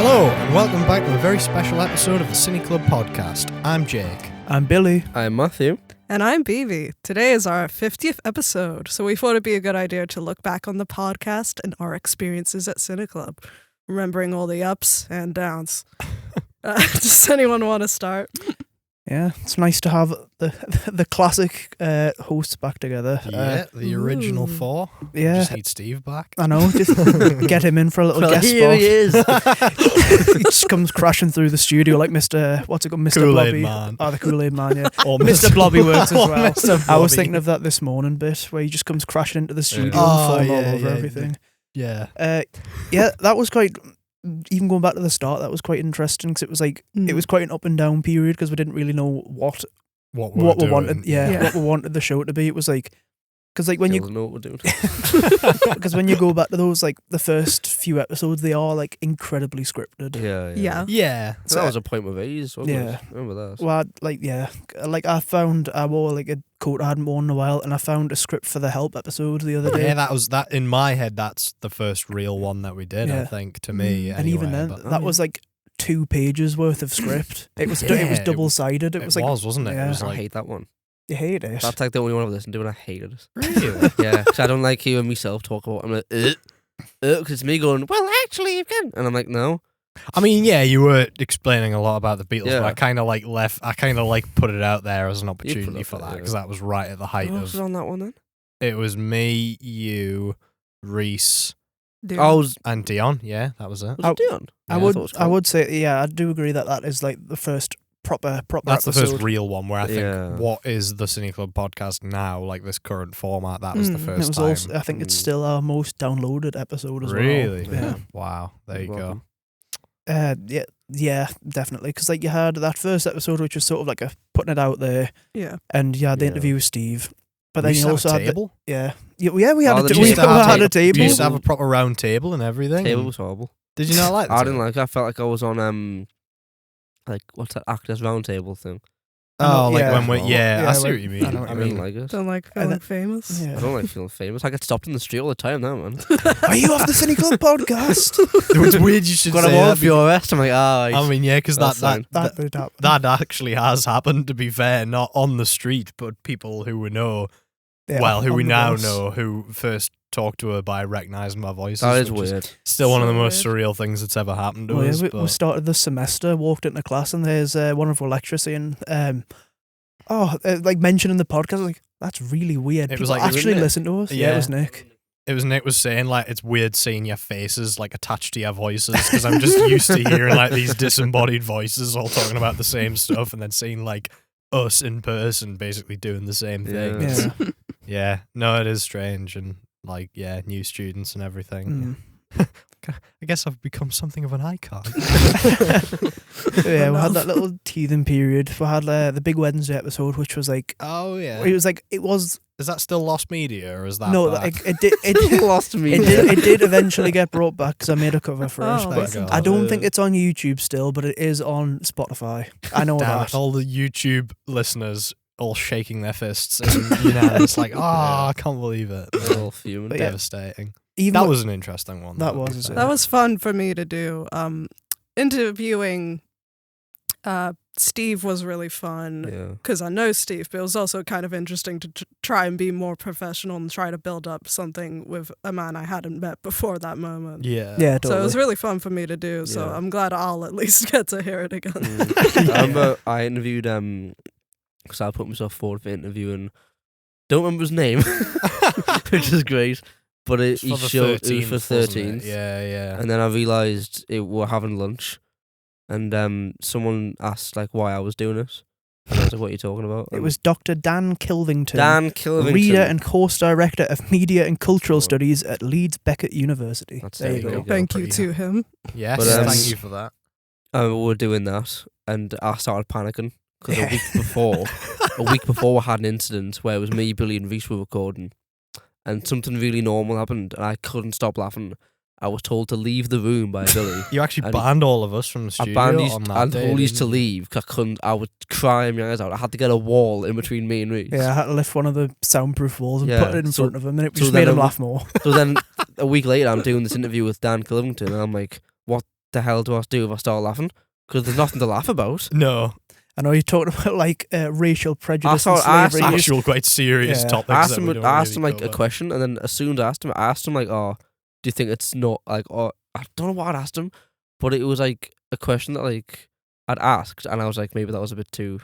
Hello, and welcome back to a very special episode of the Cine Club podcast. I'm Jake. I'm Billy. I'm Matthew. And I'm Bebe. Today is our 50th episode, so we thought it'd be a good idea to look back on the podcast and our experiences at Cine Club, remembering all the ups and downs. Does anyone want to start? Yeah, it's nice to have the classic hosts back together. Yeah, the original four. Yeah. Just need Steve back. I know, just get him in for a little guest here spot. he is. He just comes crashing through the studio like Mr. What's it called? Mr. Kool-Aid Blobby. Man. Oh, the Kool-Aid Man, yeah. Or Mr. Blobby works as or well. Mr. I was Blobby. thinking of that this morning bit where he just comes crashing into the studio Oh, and falling all yeah, over yeah. everything. Yeah. Yeah, that was quite... Even going back to the start, that was quite interesting because it was like it was quite an up and down period because we didn't really know what What we doing. wanted. Yeah, what we wanted the show to be. It was like because like when Still you know what we're doing. because when you go back to those like the first few episodes, they are like incredibly scripted. Yeah. Yeah. So that was a point with A's, wasn't Yeah. it? Remember that? Well, I wore like a coat I hadn't worn in a while, and I found a script for the Help episode the other day. Yeah, that was that in my head. That's the first real one that we did. I Yeah. think to me, And even anyway, then, but- that was like 2 pages worth of script. It was Yeah, it was double sided. It was like wasn't it? yeah. It was I like hate that one. you hate it. That's like the only one I've listened to, and I hated it. really. Yeah, because I don't like hearing myself talk about. I'm like, because it's me going, well, actually, you can, and I'm like, no. I mean, yeah, you were explaining a lot about the Beatles, Yeah. but I kind of like put it out there as an put opportunity it for out that there, because that was right at the height Who was of. on that one then? It was me, you, Reese, Dude. I was and Dion. Yeah, that was it. it Dion? I Yeah, would thought it was I cool. would say yeah, I do agree that is like the first proper That's the episode. first real one where I think Yeah. what is the Cine Club podcast now, like this current format. That was the It first was time. also, I think it's still our most downloaded episode as Really? well. Yeah. Wow. There you go. Welcome. Yeah, definitely. Because like you had that first episode, which was sort of like a putting it out there, Yeah. and you had the Yeah. interview with Steve. But We then used you to also have had a table. we had Oh, a the we used to have had a We table. used to have a proper round table and everything. Table and- was horrible. Did you not like that? I didn't like it. I felt like I was on like what's that Actors Roundtable thing? Oh, like Yeah. when we Yeah, I see like- what you mean. I know what I you didn't mean. like it. Don't like And feeling then- famous. Yeah. I don't like feeling famous. I get stopped in the street all the time now, man. Are you off the Cine Club podcast? It's weird you should Got say them all that for your arrest. I'm like, I mean, yeah, because That's that fine. That would happen. that actually has happened, to be fair, not on the street, but people who we know, Yeah, who on we the now bus. know, who first talked to her by recognising my voices. that is which weird. Still one of the So most surreal things that's ever happened to Well, yeah, us. we but started the semester, walked into class, and there's one of our lecturers saying, like mentioning the podcast. Like, that's really weird. It People was like- actually Nick? listen to us. Yeah, Yeah. it was Nick. it was Nick was saying, like, it's weird seeing your faces, like, attached to your voices, because I'm just used to hearing, like, these disembodied voices all talking about the same stuff, and then seeing, like, us in person basically doing the same thing. Yeah. Yeah. Yeah, no, it is strange, and, like, yeah, new students and everything. Mm. I guess I've become something of an icon. Yeah, we had that little teething period. We had the big Wednesday episode, which was like, Oh, yeah. it was Is that still lost media, or is that no, back? like, it Lost me. it did eventually get brought back because I made a cover for it. Oh, But thank God. I don't think it's on YouTube still, but it is on Spotify. I know Damn that. it, all the YouTube listeners all shaking their fists, and it's like, oh, I can't believe it. They're all fuming. But yeah. Devastating. Even That with- was an interesting one. That though, to was, be yeah. fair. That was fun for me to do. Interviewing Steve was really fun Yeah. because I know Steve, but it was also kind of interesting to try and be more professional and try to build up something with a man I hadn't met before that moment. Yeah. Yeah, So totally. it was really fun for me to do. So Yeah. I'm glad I'll at least get to hear it again. I remember I interviewed because I put myself forward for interviewing. Don't remember his name, which is great. But It's he for the showed it 13th, was for wasn't it? 13th. Yeah, yeah. And then I realised we were having lunch, and someone asked like why I was doing it. And I was like, "What are you talking about?" It was Dr. Dan Kilvington, Dan Kilvington, reader and course director of media and cultural Oh. studies at Leeds Beckett University. That's There you there you go. go. Thank you pretty to him. Yes, But, thank you for that. We were doing that, and I started panicking because a week before we had an incident where it was me, Billy, and Reese were recording, and something really normal happened, and I couldn't stop laughing. I was told to leave the room by Billy. You actually And banned all of us from the I studio banned on that I day, told these didn't to you? leave because I couldn't. I would cry my eyes out. I had to get a wall in between me and Reese. Yeah, I had to lift one of the soundproof walls and Yeah, put it in so- front of him, and it so just then made him I- laugh more. So then a week later, I'm doing this interview with Dan Kilvington, and I'm like, "What the hell do I do if I start laughing? Because there's nothing to laugh about. No. I know you're talking about like racial prejudice I and thought- slavery. Actual quite serious Yeah. topics. I asked that him, we don't I asked really him like a cover. question, and then as soon as I asked him like, oh, do you think it's not like, oh, I don't know what I'd asked him, but it was like a question that like I'd asked, and I was like, maybe that was a bit too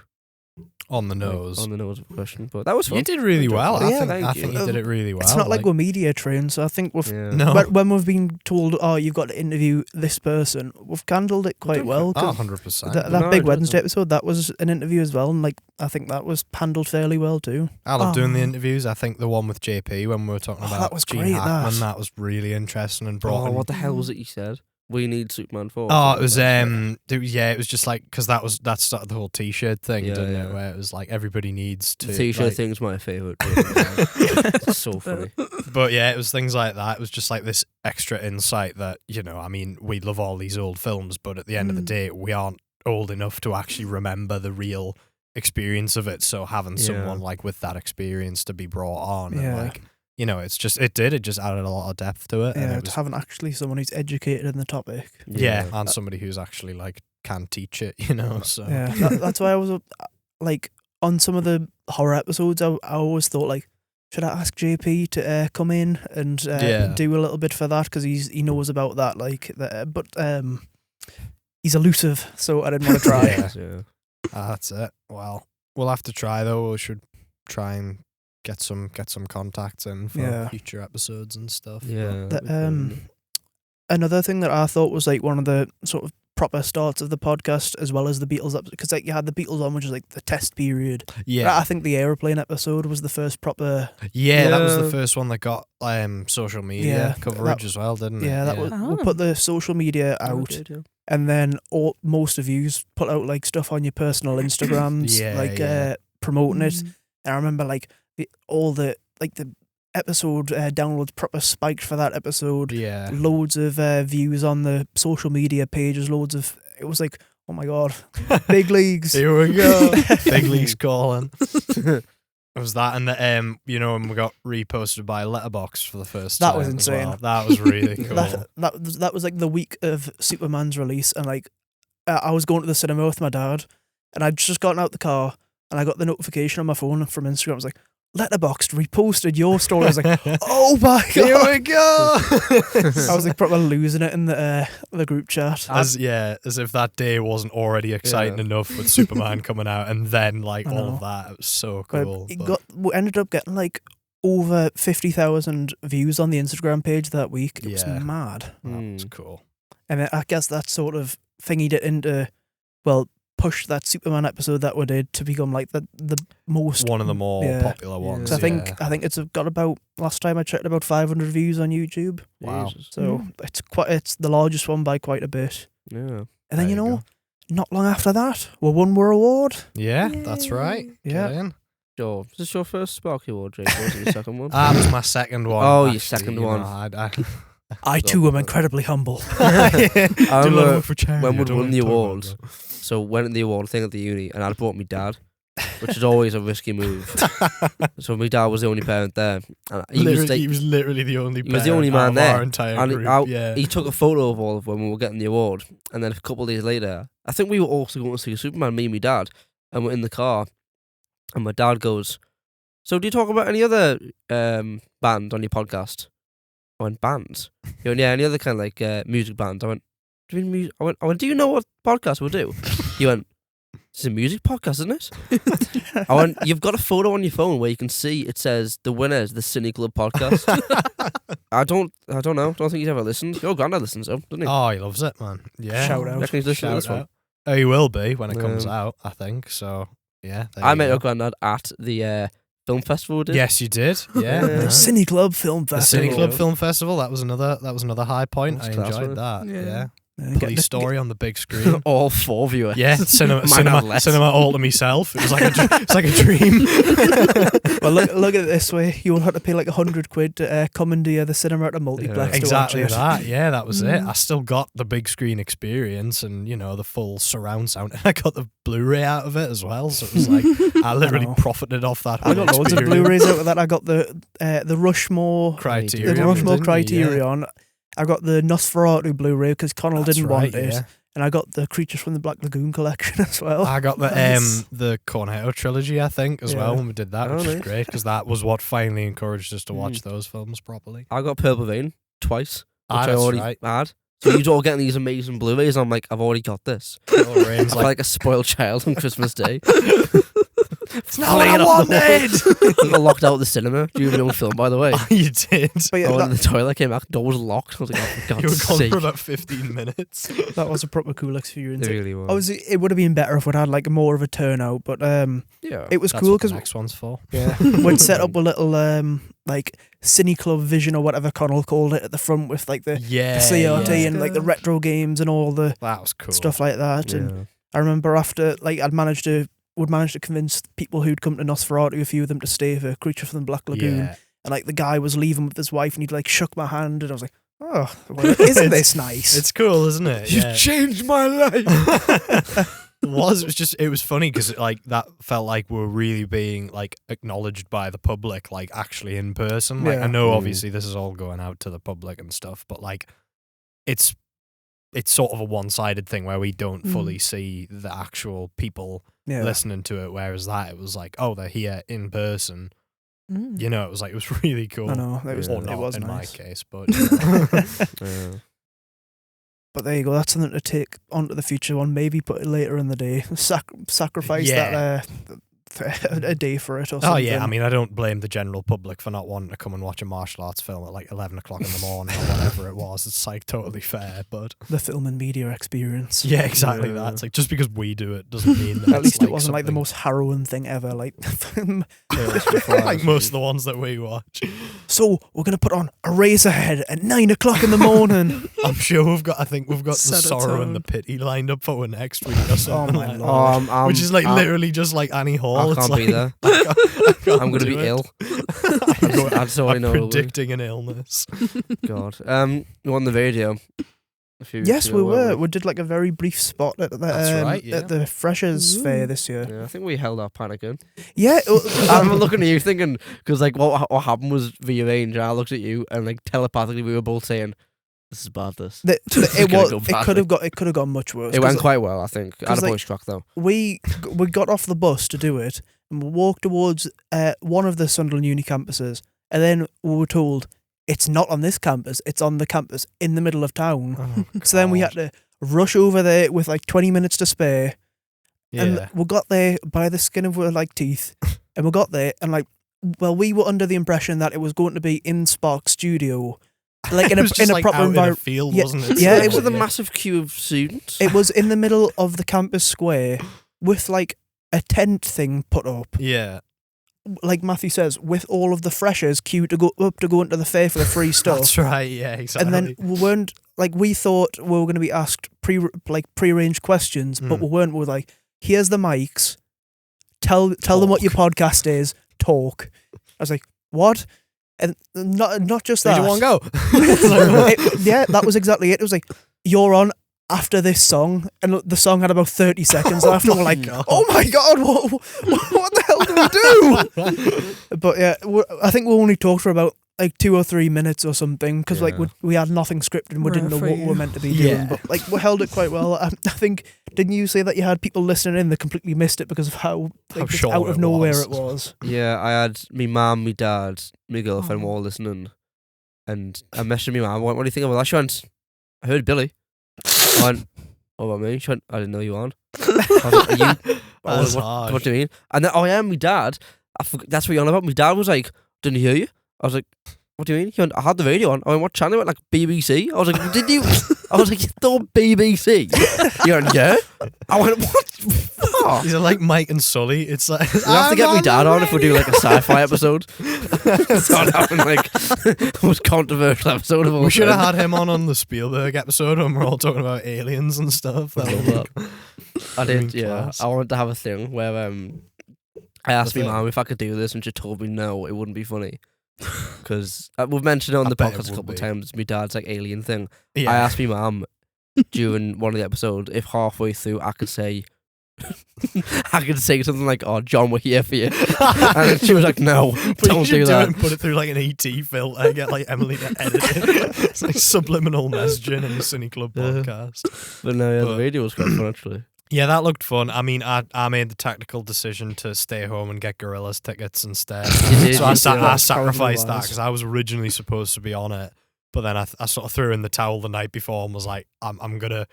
On the like, nose. on the nose of a question, but that was fun. You did really well. Yeah, I thank think you. you did it really well. It's not like we're media trained, so I think we've Yeah. No. when we've been told, oh, you've got to interview this person, we've handled it quite well. 'cause 100%. that No, Big it Wednesday doesn't. episode, that was an interview as well, and like I think that was handled fairly well too. I love doing the Oh. interviews. I think the one with JP when we were talking Oh, about that was Gene great, Hackman, that. that was really interesting and brought Oh, in. what the hell was it you said? We need Superman 4. Oh, it was it was just like because that started the whole T-shirt thing, Yeah, didn't yeah. it? Where it was like everybody needs to The T-shirt like- thing's my favourite. It's so funny. But yeah, it was things like that. It was just like this extra insight that I mean, we love all these old films, but at the end of the day, we aren't old enough to actually remember the real experience of it. So having someone like with that experience to be brought on, and Yeah. like it just added a lot of depth to it. and Yeah, it to was, having actually someone who's educated in the topic. yeah, and somebody who's actually like can teach it, So Yeah, that's why I was like on some of the horror episodes. I always thought like, should I ask JP to come in and do a little bit for that because he knows about that. Like, but he's elusive, so I didn't want to try. Yeah. Yeah. That's it. Well, we'll have to try though. We should try and get some contacts in for future episodes and stuff. Yeah. Another thing that I thought was like one of the sort of proper starts of the podcast, as well as the Beatles episode, because like you had the Beatles on, which is like the test period. Yeah. I think the aeroplane episode was the first proper. Yeah, that was the Yeah. first one that got social media Yeah, coverage that- as well, didn't it? Yeah, that was. We put the social media out, and then most of you put out like stuff on your personal Instagrams, promoting it. Mm. And I remember like the episode downloads proper spiked for that episode. Yeah. Loads of views on the social media pages. It was like, oh my god, big leagues. Here we go. Big leagues calling. It was that, and and we got reposted by Letterboxd for the first time. That was as insane. well. That was really cool. that was like the week of Superman's release, and like I was going to the cinema with my dad, and I'd just gotten out the car, and I got the notification on my phone from Instagram. I was like, Letterboxd reposted your story. I was like, oh my god, Here we go. I was like probably losing it in the group chat. As if that day wasn't already exciting enough with Superman coming out, and then like I all know. of that. It was so But cool. we ended up getting like over 50,000 views on the Instagram page that week. It was Yeah. mad. That was cool. And I guess that sort of thingied it into, pushed that Superman episode that we did to become like the most One of the more popular ones. 'Cause I think it's got about, last time I checked, about 500 views on YouTube. Wow. Jesus. So it's the largest one by quite a bit. Yeah. And There then you go. not long after that, we won our award. Yeah, that's right. Yeah. Get in. Sure. Is this your first Sparky Award, Jake? Or was it your second one? That was my second one. Oh, your actually, second you know, one. I too am incredibly humble. Do a lot of remember work for charity. when I we don't won wanna the talk about awards, so went in the award thing at the uni, and I'd brought my dad, which is always a risky move. So my dad was the only parent there, and he was literally the only. he was the only man of there, Our entire and group. he took a photo of all of when we were getting the award, and then a couple of days later, I think we were also going to see Superman, me and my dad, and we're in the car, and my dad goes, "So do you talk about any other band on your podcast?" I went, "Bands?" He went, "Yeah, any other kind of like music bands?" I went, "Do you mean music?" I went, "Do you know what podcast we'll do?" He went, "It's a music podcast, isn't it?" I went, "You've got a photo on your phone where you can see it says the winner is the Cine Club podcast." I don't know. Don't think he's ever listened. Your granddad listens though, doesn't he? Oh, he loves it, man. Yeah. Shout out. Reckon he's listening to this Shout one. out. Oh, he will be when it comes Um, out, I think. So, yeah. there I you met go. your granddad at the film festival we did. Yes, you did. Yeah. The The yeah. Cine Club Film The Festival. Cine Club Film Festival. That was another high point. That's I class, enjoyed wasn't that. it? Yeah. Yeah. Police Story on the big screen. All four viewer. Yeah, cinema Mine had less. all to myself. It was like it's like a dream. Well, look at it this way: you won't have to pay like £100 to commandeer the cinema at a multiplex. to Exactly watch it. that. Yeah, that was it. I still got the big screen experience and the full surround sound. And I got the Blu-ray out of it as well. So it was like I literally know. profited off that. I got whole loads of experience. Blu-rays out of that. I got the Rushmore Criterion. the Rushmore didn't you? Yeah. Criterion, I got the Nosferatu Blu-ray because Connell That's didn't right, want it. yeah. And I got the Creatures from the Black Lagoon collection as well. I got the Cornetto trilogy, I think, as well, when we did that, Oh, which was nice. great, because that was what finally encouraged us to watch those films properly. I got Purple Vein twice, which I That's already right. had. So you're all getting these amazing Blu-rays. I'm like, I've already got this. I feel like a spoiled child on Christmas Day. It's not what I wanted! I got locked out of the cinema during the old film, by the way. Oh, you did. But yeah, I went in the toilet, came back, door was locked. I was like, oh, for You were God's gone sake. for about 15 minutes. that was a proper cool experience. It really was. Obviously, it would have been better if we'd had like more of a turnout, but Yeah. it was That's cool what the because next one's for. we'd set up a little like Cine Club vision or whatever Connell called it at the front with like the CRT yeah. and like the retro games and all the That was cool. stuff like that. And Yeah. I remember after like would managed to convince people who'd come to Nosferatu, a few of them, to stay for Creature from the Black Lagoon. Yeah. And like the guy was leaving with his wife and he'd like shook my hand and I was like, oh, well, isn't this nice? It's cool, isn't it? You Yeah. changed my life. It was funny because like that felt like we were really being like acknowledged by the public, like actually in person. Like Yeah. I know obviously this is all going out to the public and stuff, but like it's sort of a one-sided thing where we don't fully see the actual people yeah. listening to it, whereas that it was like, oh, they're here in person. Mm. You know, it was like, it was really cool. I know, it was, Or it not was in nice. my case, but Yeah. But there you go, that's something to take onto the future one, maybe put it later in the day. Sacrifice Yeah. that a day for it or something. oh yeah, I mean, I don't blame the general public for not wanting to come and watch a martial arts film at like 11 o'clock in the morning or whatever it was. It's like totally fair, but the film and media experience. yeah, exactly Yeah. that. It's like just because we do it doesn't mean that At it's, least it wasn't like the something- most harrowing thing ever. Like, like most of the ones that we watch. so we're gonna put on Eraserhead at 9 o'clock in the morning. I'm sure we've got the Set a sorrow and the tone. pity lined up for next week or something my like Lord. that. Which is like literally just like Annie Hall. I It's can't like, be there. I can't I'm going to do be it. ill. I'm That's all I know. predicting an illness. God. You on the radio? Yes, we were. We did like a very brief spot at the That's right, yeah. at the Freshers Fair this year. Yeah, I think we held our panic in. Yeah, I'm looking at you thinking, because like what happened was via range, and I looked at you and like telepathically we were both saying, "This is bad." This it gonna was. go It badly. could have gone much worse. It went 'cause quite well, I think. I had a 'cause, like, voice track though. we got off the bus to do it and we walked towards one of the Sunderland uni campuses, and then we were told it's not on this campus, it's on the campus in the middle of town. Oh, So then we had to rush over there with like 20 minutes to spare, and yeah. we got there by the skin of our like teeth, and we got there and like, well, we were under the impression that it was going to be in Spark Studio, like in It was just, a like, proper out in a environment. field, Yeah, wasn't it? yeah, It it was was- with a massive queue of students. It was in the middle of the campus square with like a tent thing put up, Yeah. like Matthew says, with all of the freshers queued to go into the fair for the free stuff. That's right, yeah, exactly. And then we weren't like, we thought we were going to be asked prearranged questions, but we weren't. We were like, here's the mics, tell them what your podcast is, talk. I was like, what? And not just that. Did you want to go? Yeah, that was exactly it. It was like, you're on after this song, and the song had about 30 seconds after. We're like, God. oh my God, what the hell do we do? But yeah, I think we only talked for about like 2 or 3 minutes or something, because like Yeah. we had nothing scripted and we didn't know what we were meant to be doing. Yeah. But like we held it quite well. I think, didn't you say that you had people listening in that completely missed it because of how like, just short out of it nowhere was. it was? Yeah, I had me mum, me dad, my girlfriend Oh. were all listening, and I messaged me mum. I went, "What do you think of that?" She went, "I heard Billy." I went, "What about me?" She went, "I didn't know you were on." I was like, "Are you?" I was That's like, harsh. what do you mean? And then, oh yeah, my dad. That's what you're on about. My dad was like, "Didn't hear you?" I was like, "What do you mean?" He went, "I had the radio on." I went, "What channel?" He went, "Like BBC." I was like, "Did you?" I was like, "You thought BBC?" He went, "Yeah." I went, "What?" Fuck. These are like Mike and Sully. It's like We have to get my dad on if we do like a sci-fi episode. Start having like the most controversial episode of all We should have time. had him on the Spielberg episode when we're all talking about aliens and stuff. That Love would that. I did, Fucking yeah. class. I wanted to have a thing where I asked The my thing. mum if I could do this, and she told me no, it wouldn't be funny. Because we've mentioned it on I the bet it podcast a would couple of be. times. My dad's like alien thing. yeah. I asked my mum during one of the episodes if halfway through I could say I could say something like, "Oh, John, we're here for you," and then she was like, "No, don't do that." Put it through like an ET filter. Get like Emily to edit it. It's like subliminal messaging in the Cine Club podcast. But no, the radio was quite fun actually. Yeah, that looked fun. I mean, I made the tactical decision to stay home and get Gorillas tickets instead. So I sacrificed that because I was originally supposed to be on it, but then I sort of threw in the towel the night before and was like, I'm gonna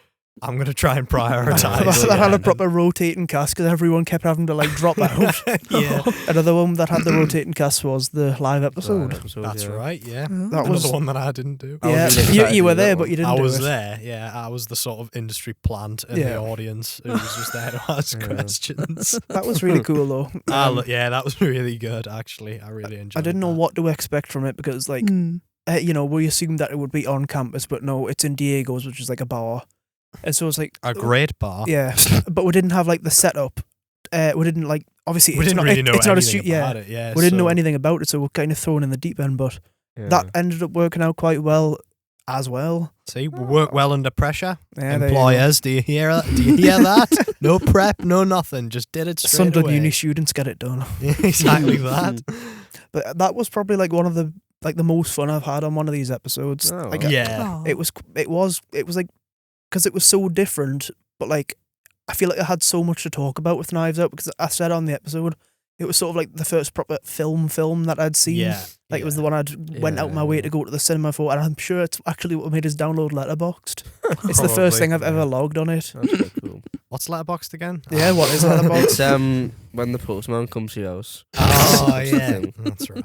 try and prioritise. That had a proper rotating cast because everyone kept having to like drop out. Yeah. Another one that had the rotating cast was the live episode. That's right. Yeah, that was was the one that I didn't do. Yeah, you were there, but you didn't. I do was it. there. Yeah, I was the sort of industry plant in the audience who was just there to ask questions. That was really cool though. Yeah, that was really good. Actually, I really enjoyed. I didn't know what to expect from it because like we assumed that it would be on campus, but no, it's in Diego's, which is like a bar. And so it's like a great bar. Yeah, but we didn't have like the setup. We didn't like obviously we it's didn't not really know it's not a anything about it. Yeah, we didn't know anything about it, so we're kind of thrown in the deep end. But that ended up working out quite well as well. See, we work well under pressure. Yeah, employers, do you hear that? Do you hear that? No prep, no nothing. Just did it straight Sunderland away. uni students get it done. Exactly that. But that was probably like one of the most fun I've had on one of these episodes. Oh. Like, yeah, it was like. Because it was so different, but like I feel like I had so much to talk about with Knives Out because I said on the episode it was sort of like the first proper film that I'd seen. Yeah, it was the one I'd went out my way to go to the cinema for, and I'm sure it's actually what made us download Letterboxd. It's the first thing I've ever logged on it. That's quite cool. What's Letterboxd again? Yeah, what is Letterboxd? It's when the postman comes to your house. Oh yeah, that's right.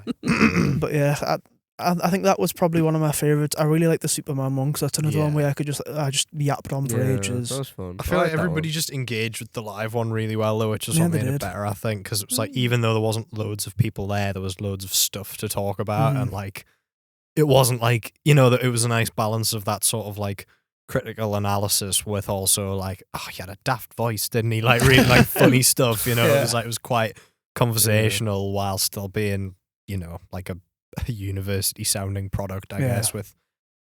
But yeah, I think that was probably one of my favourites. I really like the Superman one because that's another one where I just yapped on for ages. That was fun. I feel like everybody just engaged with the live one really well though, which is what made it better, I think, because it was like even though there wasn't loads of people there was loads of stuff to talk about, and like it wasn't like that it was a nice balance of that sort of like critical analysis with also like he had a daft voice, didn't he? Like really like funny stuff, It was quite conversational while still being like a university sounding product, I guess, with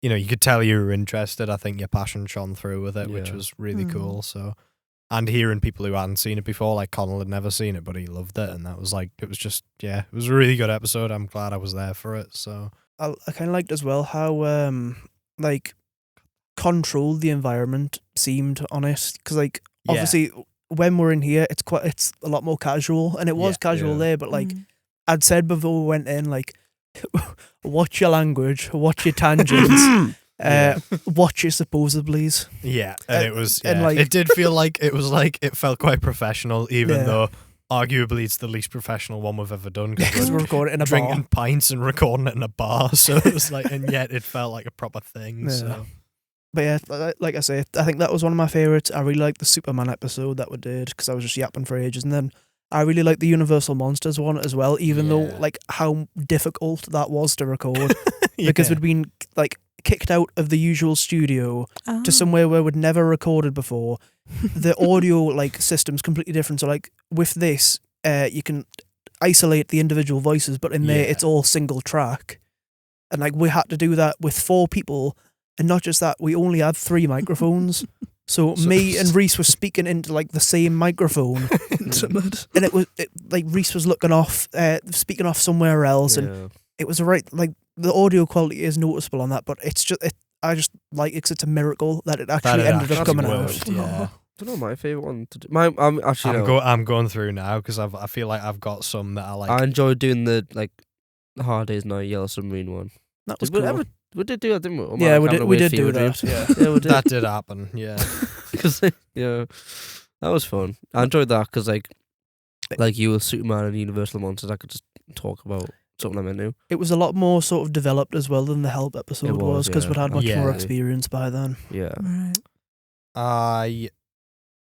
you could tell you were interested. I think your passion shone through with it, which was really cool. So, and hearing people who hadn't seen it before, like Connell had never seen it, but he loved it, and that was like it was a really good episode. I'm glad I was there for it. So I kind of liked as well how like controlled the environment seemed on it, because like obviously when we're in here it's a lot more casual, and it was casual there, but like I'd said before we went in, like watch your language, watch your tangents, watch your supposables. Yeah, and it was, and like, it did feel like it felt quite professional, even though arguably it's the least professional one we've ever done because we're recording in a drinking bar. pints and recording it in a bar. So it was like, and yet it felt like a proper thing. Yeah. So. But yeah, like I say, I think that was one of my favourites. I really liked the Superman episode that we did because I was just yapping for ages, and then I really like the Universal Monsters one as well, even though like how difficult that was to record because we'd been like kicked out of the usual studio to somewhere where we'd never recorded before. The audio like system's completely different. So like with this, you can isolate the individual voices, but in there it's all single track, and like we had to do that with 4 people, and not just that, we only had 3 microphones. So me and Reese were speaking into like the same microphone, and like Reese was looking off, speaking off somewhere else, and it was like the audio quality is noticeable on that, but it's just I just like it 'cause it's a miracle that it actually ended up coming out. Yeah. I don't know my favourite one to do. I'm going through now because I feel like I've got some that I like. I enjoyed doing the Hard Day's Night Yellow Submarine one. That was cool. We did do that, didn't we? We did do that. Yeah, we did. That did happen. Yeah, because that was fun. I enjoyed that because like you with Superman and Universal Monsters, I could just talk about something I'm into. It was a lot more sort of developed as well than the Help episode was because we'd had much more experience by then. Yeah. Right.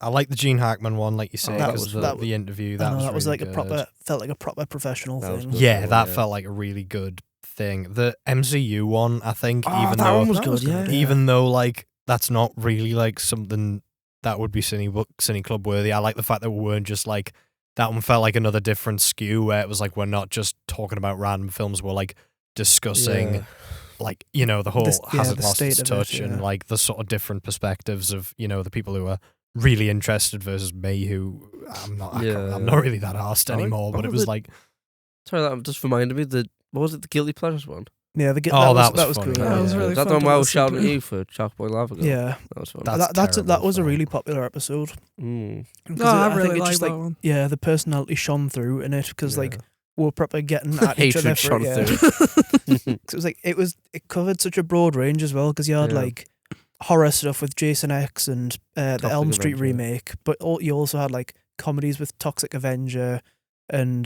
I like the Gene Hackman one, like you say, because the interview. That was like really felt like a proper professional thing. That felt like a really good thing. The MCU one, I think, even though like that's not really like something that would be Cine Club worthy. I like the fact that we weren't just like that one felt like another different skew where it was like we're not just talking about random films, we're like discussing like the whole has it lost its touch and like the sort of different perspectives of the people who are really interested versus me, who I'm not really that arsed anymore. But it was like, sorry, that just reminded me that what was it, the Guilty Pleasures one? Yeah, that was cool. funny. That was really Is that the fun one to where I was listen shouting at to. you for Chalkboy Lava Girl? Yeah, that was fun. that was a really popular episode. Mm. I really think it like just that one. Yeah, the personality shone through in it because Yeah. like we were proper getting at each other. Hatred shone through. 'Cause it covered such a broad range as well because you had Yeah. like horror stuff with Jason X and the Toxic Elm Street Avenger. remake, but you also had like comedies with Toxic Avenger and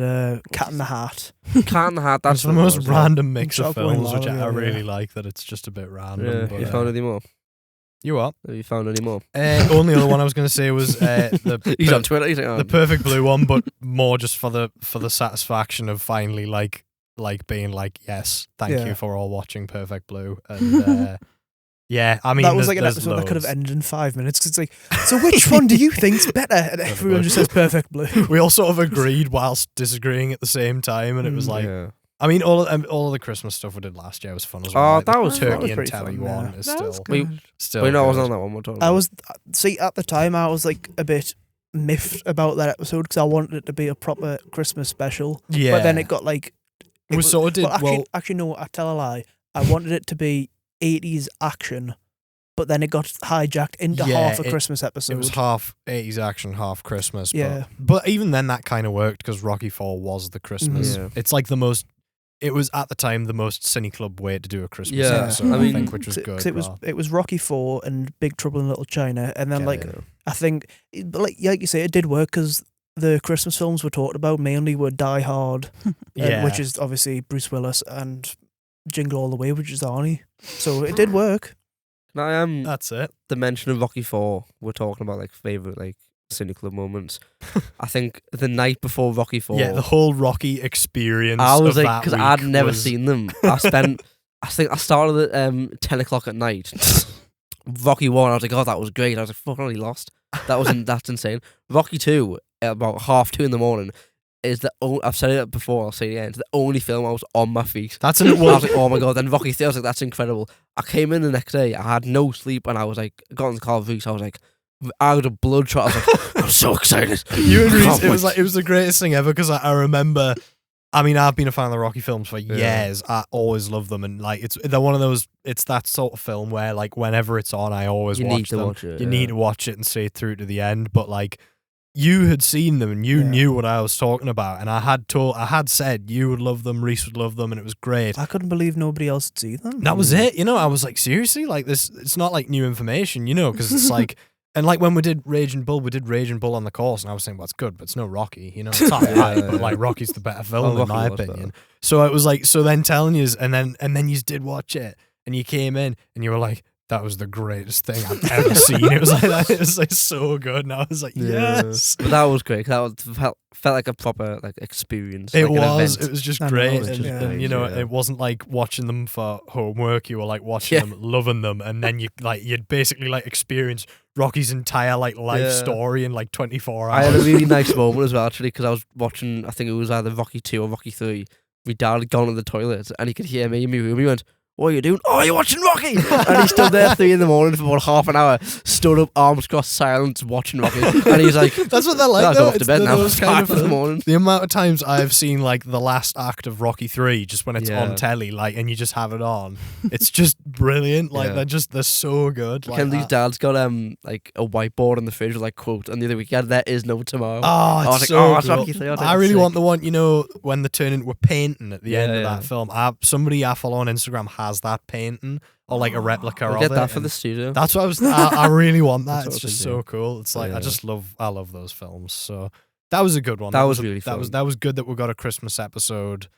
Cat in the Hat. Cat in the Hat. That's That's the most one. random mix of Chalkboy films, which Lava I Girl, really yeah. like. That it's just a bit random. Yeah, but, you found any more? You what? Have you found any more? Only other one I was going to say was He's on Twitter. He's like, oh. the Perfect Blue one, but more just for the satisfaction of finally like being like, yes, thank Yeah. you for all watching Perfect Blue. And yeah, I mean that was like an there's episode that could have loads. ended in 5 minutes because it's like, so which one do you think's better? And everyone just says Perfect Blue. We all sort of agreed whilst disagreeing at the same time, and it was like, Yeah. I mean, all of the Christmas stuff we did last year was fun as well. Oh, Like, that the was fun. Turkey That was and pretty Telly fun, one yeah. is That was still good. still. Wait, no, I good. wasn't on that one. We're talking I about. was at the time I was like a bit miffed about that episode because I wanted it to be a proper Christmas special. Yeah, But then it got like we sort of did well. Actually, no. I tell a lie. I wanted it to be 80s action, but then it got hijacked into Yeah, half a Christmas episode. It was half 80s action, half Christmas. Yeah. But even then, that kind of worked because Rocky IV was the Christmas. Yeah. It's like it was at the time the most Cine Club way to do a Christmas Yeah, episode, I I mean, think, which was good. 'Cause it was Rocky IV and Big Trouble in Little China, and then Yeah, like yeah. I think, but like you say, it did work because the Christmas films we talked about mainly were Die Hard, Yeah. which is obviously Bruce Willis, and Jingle All the Way, which is Arnie. So it did work. Now, That's it. the mention of Rocky IV, we're talking about like favourite like Cine Club moments. I think the night before Rocky IV, Yeah, the whole Rocky experience. I was of like, that because week I'd never was- seen them. I think I started at 10 o'clock at night. Rocky 1, I was like, oh, that was great. I was like, fuck, I only lost. That's insane. Rocky 2, at about 2:30 in the morning, is I've said it before, I'll say it again, it's the only film I was on my feet. That's an I was like, oh my god. Then Rocky 3, I was like, that's incredible. I came in the next day, I had no sleep, and I was like, got in the car with Reese, I was like, out of bloodshot. I was like, I'm so excited. You and I Reese, can't it was wait. like it was the greatest thing ever because I remember. I mean, I've been a fan of the Rocky films for years. I always love them, and like they're one of those. It's that sort of film where like whenever it's on, I always You watch need to them. watch it. You yeah. need to watch it and see it through to the end. But like, you had seen them and you Yeah. knew what I was talking about, and I had said you would love them, Reese would love them, and it was great. I couldn't believe nobody else had seen them. That was it. You know, I was like, seriously, like this. It's not like new information, you know, because it's like. And like when we did Raging Bull, we did Raging Bull on the course, and I was saying, well, it's good, but it's no Rocky, you know. It's not right, but like Rocky's the better film in my Rocky was opinion. better. So it was like, so then telling you, and then you did watch it, and you came in, and you were like, that was the greatest thing I've ever seen. It was like that. It was like so good, and I was like, yes. But that was great. 'Cause that felt like a proper like experience. It like an was. event. It was just I know, great, it's and, just and, great, you know, yeah. it wasn't like watching them for homework. You were like watching them, loving them, and then you'd basically like experience Rocky's entire like life Yeah. story in like 24 I had a hours. really nice moment as well, actually, because I was watching, I think it was either Rocky 2 or Rocky 3. My dad had gone to the toilet and he could hear me in my room. He went, what are you doing? Oh, you're watching Rocky! And he stood there 3 a.m. for about half an hour, stood up, arms crossed, silent, watching Rocky. And he's like, That's what they're like. I'll Though. go off to It's bed now. those It's kind 5 of in the morning. the amount of times I've seen like the last act of Rocky 3 just when it's Yeah. on telly, like, and you just have it on. It's just brilliant. Like Yeah. they're so good. Like, Kennedy's dad's got like a whiteboard in the fridge with like quote, and the other week he had there is no tomorrow. Oh, it's I was like, so oh, it's cool. Rocky 3. I really want the one, you know, when they turn into a painting at the end of Yeah. that film. Somebody I follow on Instagram has that painting or like a replica I'll of get it. that for and the studio. That's what I really want that. That's It's what I just can so do. cool. It's like Yeah. I love those films. So that was a good one. That was a- really that was fun. that was good that we got a Christmas episode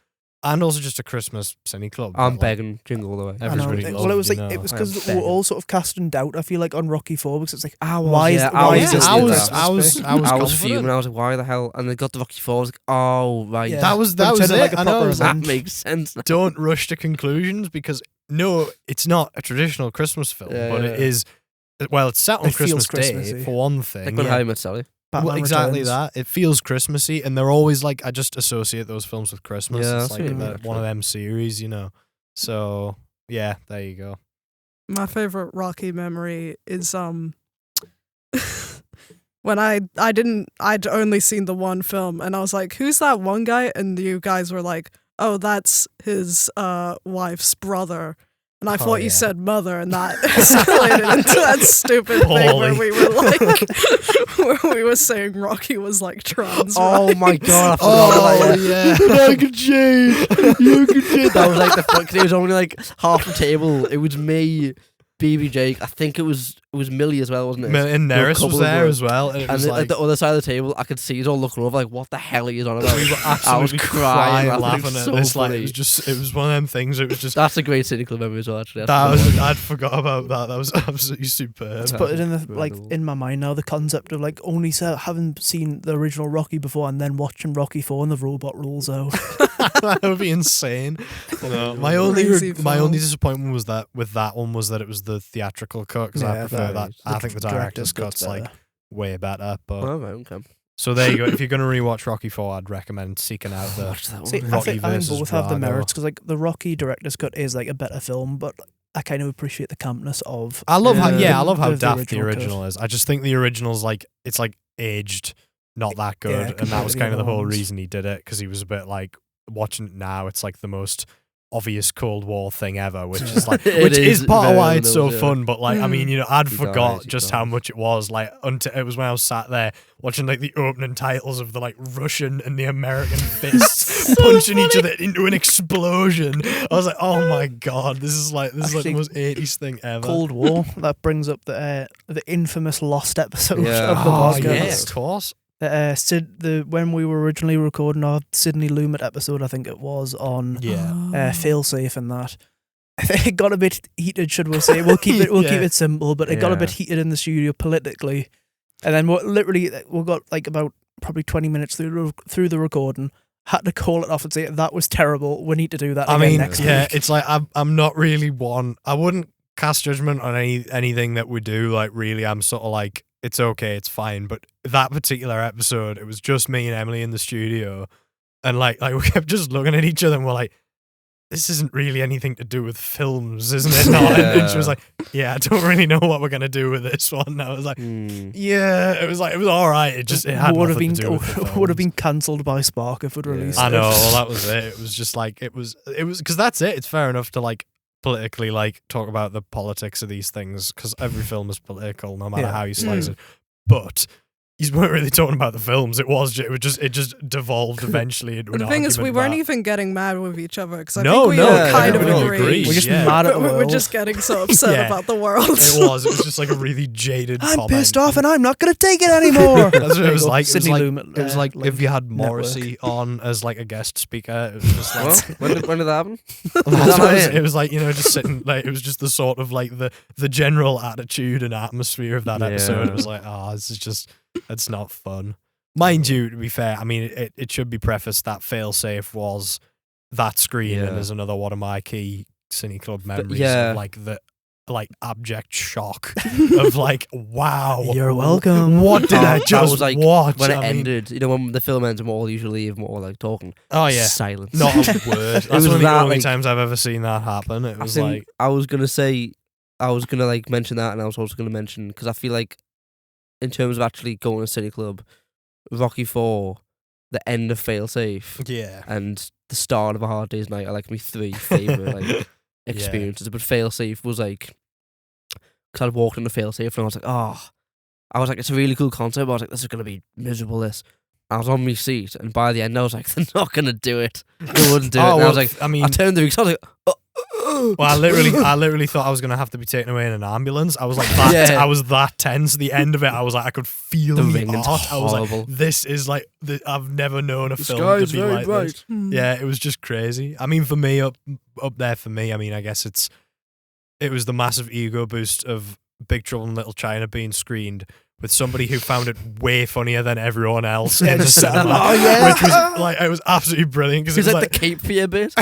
and also just a Christmas Cine Club. I'm Like, begging Jingle All the Way. I know. Everybody Well, it was loved, like you it know. was I because am we're all begging. sort of casting doubt. I feel like on Rocky 4 because it's like I was, why is yeah, why I is was this just- the I was Christmas I was I was confident. fuming. I was like, why the hell? And they got the Rocky 4. I was like, oh, right. Yeah. That was But it it. turned like a I know. proper I was That like, event. makes sense now. don't rush to conclusions because no, it's not a traditional Christmas film, Yeah, but yeah. it is. Well, it's set on It feels Christmas Day Christmassy. for one thing. Like when yeah. Harry Met Sally. Batman Well, exactly Returns. that. It feels Christmassy, and they're always like I just associate those films with Christmas. Yeah, it's that's like really they're good, one of actually. them series, you know. So yeah, there you go. My favorite Rocky memory is when I'd only seen the one film, and I was like, who's that one guy? And you guys were like, oh, that's his wife's brother. And I thought you said mother, and that escalated into that stupid thing where we were like, where we were saying Rocky was like trans. Oh right? my god! I yeah. You can change. You can change. That was like the fuck. It was only like half the table. It was me, BB Jake. I think it was Millie as well, wasn't it? And Neris was there as well. And, it was at the other side of the table, I could see us all looking over like, what the hell are you on about? We were absolutely I was crying laughing at so this. funny. Like, it was one of them things. It was just That's a great cynical memory as well, actually. I'd forgot about that. That was absolutely superb. Let's put it in in my mind now, the concept of like only having seen the original Rocky before and then watching Rocky 4 and the robot rules out. That would be insane. You know, my only disappointment was that with that one was that it was the theatrical cut, because I prefer that. I think the director's cut's like way better. But okay. so there you go. If you're gonna rewatch Rocky 4, I'd recommend seeking out the See, Rocky I think versus both have the Drago. merits, because like the Rocky director's cut is like a better film, but I kind of appreciate the campness of. I love how the daft the original original is. I just think the original's like it's like aged not that good, and that was kind of the whole reason he did it, because he was a bit like watching it now. It's like the most obvious Cold War thing ever, which is like which is part of why it's so fun. But like, I mean, you know, I'd forgot just how much it was. Like until it was when I was sat there watching like the opening titles of the like Russian and the American fists punching each other into an explosion. I was like, oh my god, this is like the most 80s thing ever. Cold War. That brings up the infamous Lost episode of the Oh podcast. yeah, of course. When we were originally recording our Sidney Lumet episode, I think it was on Failsafe and that. It got a bit heated, should we say? We'll keep it simple, but it got a bit heated in the studio politically. And then we got like about probably 20 minutes through the recording. Had to call it off and say that was terrible. We need to do that again next week. It's like I'm not really one. I wouldn't cast judgment on anything that we do. Like really, I'm sort of like, it's okay, it's fine. But that particular episode, it was just me and Emily in the studio, and like we kept just looking at each other and we're like, this isn't really anything to do with films, isn't it? And she was like, yeah, I don't really know what we're gonna do with this one. And I was like, yeah, it was all right. It had nothing to do with the films. Would have been cancelled by Spark if we'd released it. I know. Well, that was it. It was just like it was because that's it. It's fair enough to like politically like talk about the politics of these things, because every film is political no matter how you slice it. But you weren't really talking about the films. It just devolved eventually into an The thing is, we argument weren't about- even getting mad with each other, because I No, think we no, all kind yeah, of we all agreed. agreed. We're just Yeah. mad at But the we were world. just getting so upset Yeah. about the world. It was just like a really jaded I'm comment. pissed off and I'm not going to take it anymore. That's what it was There you go. like. Sydney It Lumet, was like if you had network. Morrissey on as like a guest speaker. It was just like When did that happen? it was like, you know, just sitting like it was just the sort of like the general attitude and atmosphere of that episode. It was like, this is just, it's not fun. Mind you, to be fair, I mean, it should be prefaced that Failsafe was that screen, and there's another one of my key Cine Club memories of like the abject shock of like, wow, You're welcome. What did I That just was like watch? when it ended? You know, when the film ends and we're all usually leave, we're all like talking. Oh yeah, Silence. not a word. That's was one of the that, only like- times I've ever seen that happen. It was like, I was gonna like mention that, and I was also gonna mention, because I feel like in terms of actually going to City Club, Rocky 4, the end of Failsafe, yeah, and the start of A Hard Day's Night are like my three favourite like experiences. But Failsafe was like, because I'd walked into Failsafe and I was like, it's a really cool concept, but I was like, this is gonna be miserable. I was on my seat, and by the end I was like, they're not gonna do it. They wouldn't do it. And I was like, I mean, I turned the because I was like, well, I literally thought I was gonna have to be taken away in an ambulance. I was like that. I was that tense. The end of it, I was like, I could feel The the ringing's art. I was horrible. like, this is like, I've never known a The film sky to is be very like bright. this. Yeah, it was just crazy. I mean, for me, up there for me, I mean, I guess it was the massive ego boost of Big Trouble in Little China being screened with somebody who found it way funnier than everyone else in the cinema, which was like, it was absolutely brilliant, because it Is was that the Cape Fear bit?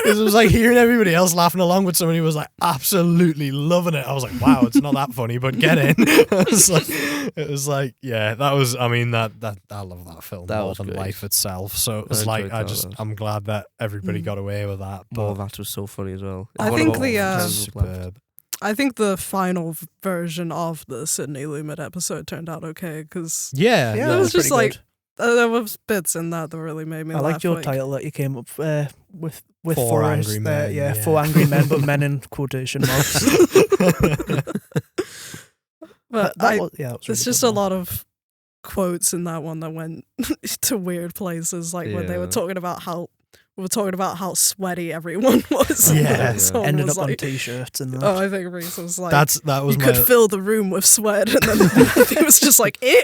Because it was like hearing everybody else laughing along with somebody who was like absolutely loving it. I was like, wow, it's not that funny, but get in. It was like, yeah, that was, I mean, that I love that film That more was than great. life itself. So it I was like, enjoyed that. I'm glad that everybody got away with that. Oh, But that was so funny as well. I One think of the, all superb. I think the final version of the Sydney Lumet episode turned out okay because Yeah, it was just pretty like there was bits in that really made me I laugh. liked your title that you came up with Four Forrest, Angry Men, yeah, yeah. 4 angry men, but men in quotation marks. But that was really there's just good a one. lot of quotes in that one that went to weird places, like when they were Yeah. talking about how sweaty everyone was. Yeah. Someone Ended was up on like, t-shirts and that. oh, I think Reese was like, that was you my could fill the room with sweat, and then he was just like, ew.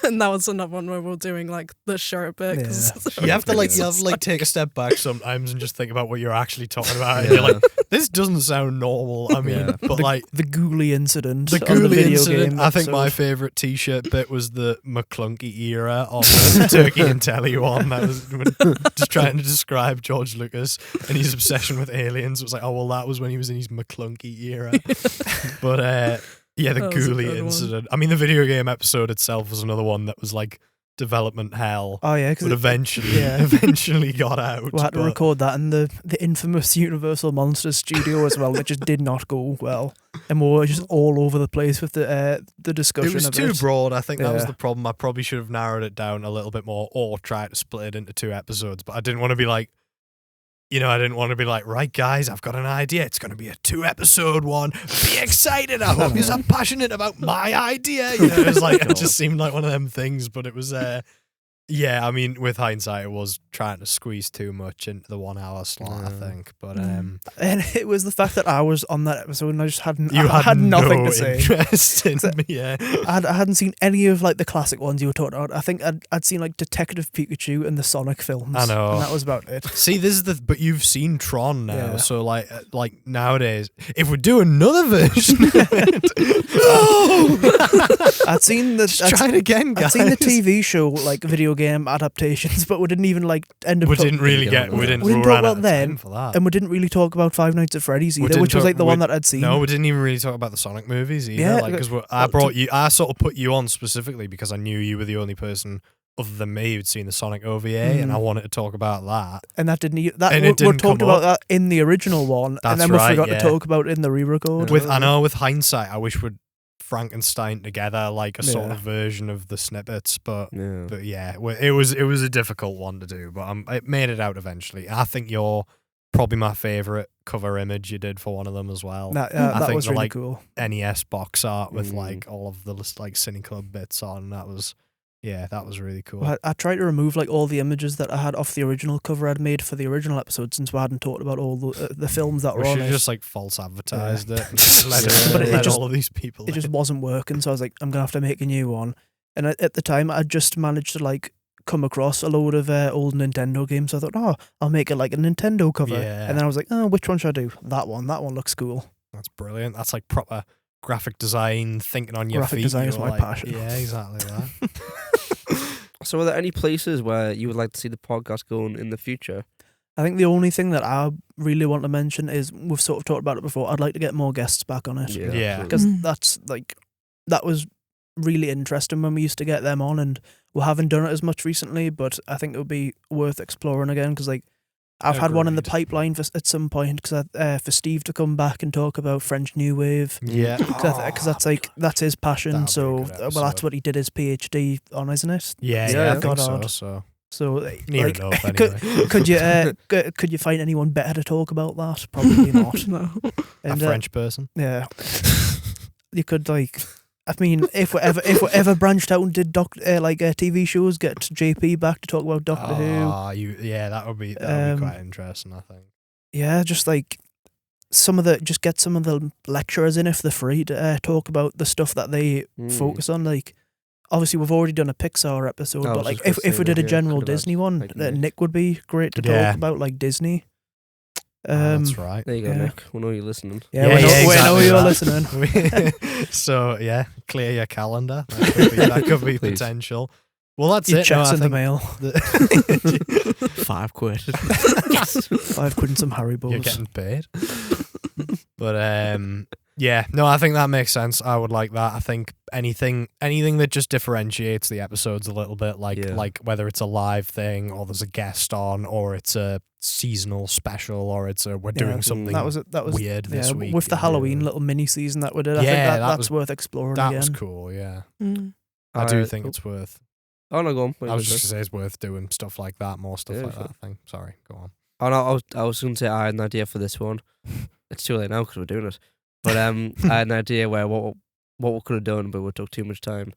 And that was another one where we were doing like the shirt bit. 'cause you have to like Yeah. take a step back sometimes and just think about what you're actually talking about. And Yeah. you're like, this doesn't sound normal. I mean, Yeah. but like the Googly incident. the on the Ghoulie video incident. game I think my episode. favorite T-shirt bit was the McClunky era on the Turkey and Telly one. That was just trying to describe George Lucas and his obsession with aliens. It was like, oh well, that was when he was in his McClunky era. But yeah, the That was a Ghoulie good one. incident. I mean, the video game episode itself was another one that was like development hell. Oh yeah, But because eventually got out. we had to but- record that in the infamous Universal Monsters studio as well, which just did not go well, and we were just all over the place with the discussion. It was of too it. broad. I think that was Yeah. the problem. I probably should have narrowed it down a little bit more or tried to split it into 2 episodes. But I didn't want to be like, right, guys, I've got an idea. It's going to be a 2-episode one. Be excited. I hope you're passionate about my idea. It was like, it just seemed like one of them things. But it was, yeah, I mean, with hindsight, it was trying to squeeze too much into the 1 hour slot, I think. But And it was the fact that I was on that episode and I just hadn't. you I had nothing no to say. interest in me, yeah. I hadn't seen any of like the classic ones you were talking about. I think I'd seen like Detective Pikachu and the Sonic films. I know. And that was about it. See, this is but you've seen Tron now, Yeah. so like nowadays, if we do another version, I'd seen Just try it again, guys. I'd seen the TV show like video game adaptations, but we didn't even like end up. We didn't really get. We We didn't. we didn't ran talk out about of them, time for that. and we didn't really talk about Five Nights at Freddy's We either, didn't which was talk- like the one that I'd seen. No, we didn't even really talk about the Sonic movies either. Yeah, Because I sort of put you on specifically because I knew you were the only person other than me who'd seen the Sonic OVA, and I wann't to talk about that. And that didn't. And it we didn't talked come about up. that in the original one, That's and then we right, forgot yeah. to talk about it in the re-record. I know with hindsight, I wish we'd Frankenstein together like a sort of version of the snippets, but yeah, it was a difficult one to do, but it made it out eventually. I think you're probably my favorite cover image you did for one of them as well. That I think was the, really like, cool. NES box art with like all of the like Cine Club bits on. That was really cool. I tried to remove like all the images that I had off the original cover I'd made for the original episode, since we hadn't talked about all the films that We were on should have it. just like false advertised it and But it let just- all of these people It just wasn't working, so I was like, I'm gonna have to make a new one. And at the time, I just managed to like come across a load of old Nintendo games. So I thought, oh, I'll make it like a Nintendo cover. Yeah. And then I was like, oh, which one should I do? That one. That one looks cool. That's brilliant. That's like proper graphic design, thinking on your Graphic feet. design is You're my like, passion. Yeah, exactly that. So, are there any places where you would like to see the podcast going in the future? I think the only thing that I really want to mention is, we've sort of talked about it before, I'd like to get more guests back on it. Yeah. Because that's like, that was really interesting when we used to get them on, and we haven't done it as much recently, but I think it would be worth exploring again, because like, I've had one in the Agreed. pipeline at some point, because for Steve to come back and talk about French New Wave. Yeah. Because that's his passion. That'd be a So, good well, that's episode. what he did his PhD on, isn't it? Yeah, Yeah, I think God, so. odd. So So, near like, enough anyway. could you find anyone better to talk about that? Probably not. No. A And, French person. yeah, you could like. I mean, if we ever branched out and did TV shows, get JP back to talk about Doctor Who. That would be quite interesting, I think. Yeah, just like get some of the lecturers in if they're free to talk about the stuff that they focus on. Like, obviously, we've already done a Pixar episode, I was but like just gonna if say we did a that, yeah, general could have Disney had, one, like, Nick. Nick would be great to Yeah. talk about, like Disney. That's right. There you go, yeah. Nick. We know you're listening. Yeah, Yeah, we know, yeah, we know exactly you're that. listening. So yeah, clear your calendar. That could be Please. potential. Well, that's Your it. checks I in the think mail. £5. £5 and some You're Haribo's. getting paid. But Yeah, no, I think that makes sense. I would like that. I think anything that just differentiates the episodes a little bit, like whether it's a live thing or there's a guest on or it's a seasonal special or we're doing something that was weird this week. With the Halloween little mini season that we did. I think that's worth exploring that again. Was cool, yeah. I do think it's worth. Oh no, go on. I was just going to say it's worth doing stuff like that, more stuff like that. I think. Sorry, go on. Oh no, I was going to say I had an idea for this one. It's too late now because we're doing it. But I had an idea where what we could have done, but it took too much time.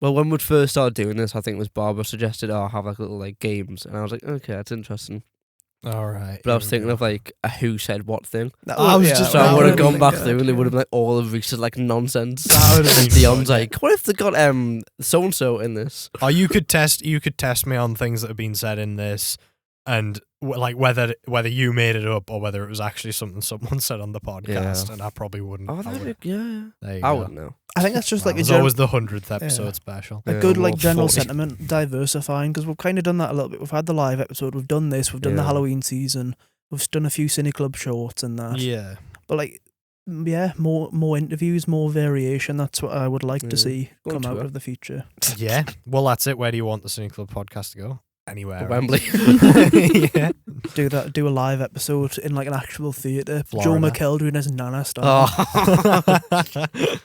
Well, when we first started doing this, I think it was Barbara suggested, have like little like games, and I was like, okay, that's interesting. All right. But I was thinking of like a who said what thing. I would have gone back through and they would have been like all of Reese's like nonsense. That would have been Dion's like, what if they got so and so in this? Or you could test me on things that have been said in this, and like whether you made it up or whether it was actually something someone said on the podcast, and I probably wouldn't. Oh, I wouldn't know. I think that's just like it's always the 100th episode special. A good like general sentiment, diversifying, because we've kind of done that a little bit. We've had the live episode, we've done this, we've done the Halloween season, we've done a few Cine Club shorts and that. Yeah, but like, more interviews, more variation. That's what I would like to see come out of the future. Yeah, well, that's it. Where do you want the Cine Club podcast to go? Anywhere. Wembley. Yeah. Do a live episode in like an actual theatre. Joe McKell doing his Nana style.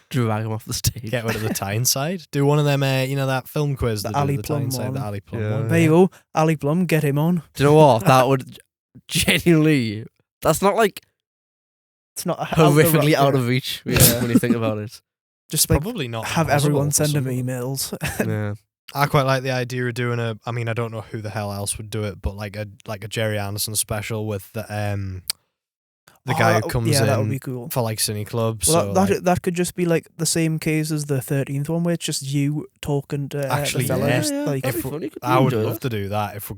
Drag him off the stage. Get rid of the Tyneside. Do one of them, that film quiz. The Ali Plum one. The Ali Plum one. There you go. Ali Plum, get him on. Do you know what? That would genuinely... That's not like... It's not horrifically out of reach when you think about it. Just like probably not have everyone send him emails. Yeah. I quite like the idea of doing I don't know who the hell else would do it, but like a Jerry Anderson special with the guy who comes in that would be cool. For like Cine Club. Well, that could just be like the same case as the 13th one, where it's just you talking to actually, the fella. like, I would love to do that if we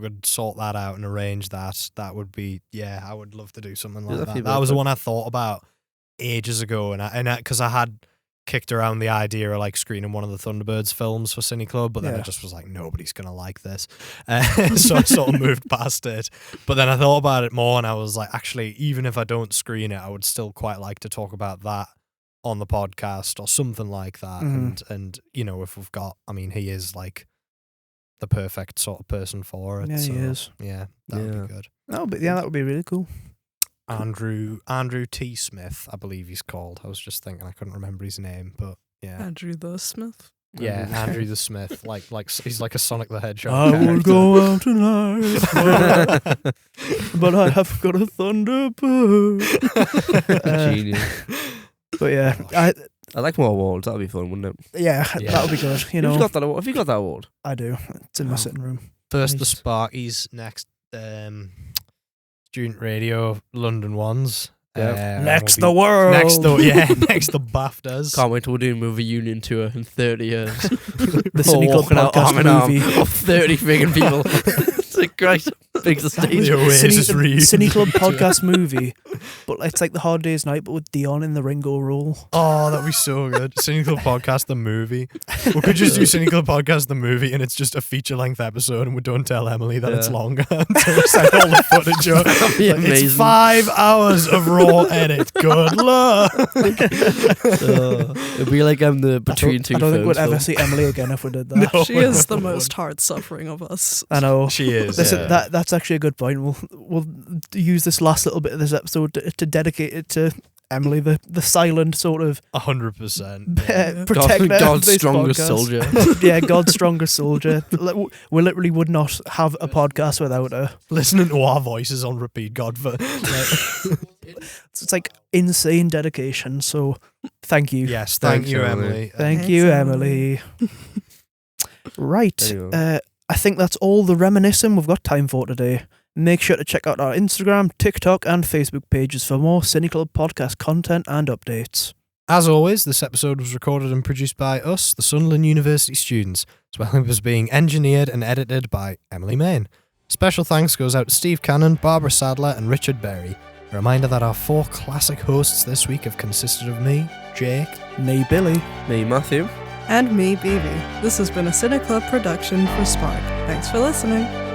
could sort that out and arrange that. That would be I would love to do something like that. That was the one I thought about ages ago, and because I had kicked around the idea of like screening one of the Thunderbirds films for Cine Club, but then I just was like, nobody's gonna like this, so I sort of moved past it. But then I thought about it more, and I was like, actually, even if I don't screen it, I would still quite like to talk about that on the podcast or something like that. And if we've got, he is like the perfect sort of person for it. Yeah, so, he is. Yeah, that would be good. That would be really cool. Andrew T. Smith, I believe he's called. I was just thinking I couldn't remember his name, but yeah. Andrew the Smith? Yeah, Andrew the Smith. Like he's like a Sonic the Hedgehog I character. will go out tonight, but I have got a Thunderbird. Genius. But yeah, I'd like more awards. That'd be fun, wouldn't it? Yeah, that would be good. Have you got that award? Have you got that award? I do. It's in my sitting room. First the Sparkies, next Student Radio London ones. Next the world. Next the BAFTAs. Can't wait till we're doing a reunion tour in 30 years. The Cine Club podcast movie of 30 friggin' people. It's a great big stage. Cine Club podcast movie, but it's like the Hard Day's Night, but with Dion in the Ringo role. Oh, that'd be so good. Cine Club podcast the movie. We could just do Cine Club podcast the movie, and it's just a feature-length episode, and we don't tell Emily that it's longer until we send all the footage up. That'd be amazing. It's 5 hours of raw edit. Good luck. It'd be like the between two. I don't think we'd ever see Emily again if we did that. No, she is the most hard suffering of us. I know she is. Listen, that's actually a good point. We'll use this last little bit of this episode to dedicate it to Emily, the silent sort of 100% protector, God's strongest soldier. Yeah, God's strongest soldier. We literally would not have a podcast without her. Listening to our voices on repeat, God for. It's like insane dedication. So, thank you. Yes, thank you, Emily. Thank you, Emily. Right. I think that's all the reminiscing we've got time for today. Make sure to check out our Instagram, TikTok and Facebook pages for more Cine Club podcast content and updates. As always, this episode was recorded and produced by us, the Sunderland University students, as well as being engineered and edited by Emily Main. Special thanks goes out to Steve Cannon, Barbara Sadler and Richard Berry. A reminder that our 4 classic hosts this week have consisted of me, Jake, me, Billy, me, Matthew, and me, Bebe. This has been a Cine Club production for Spark. Thanks for listening.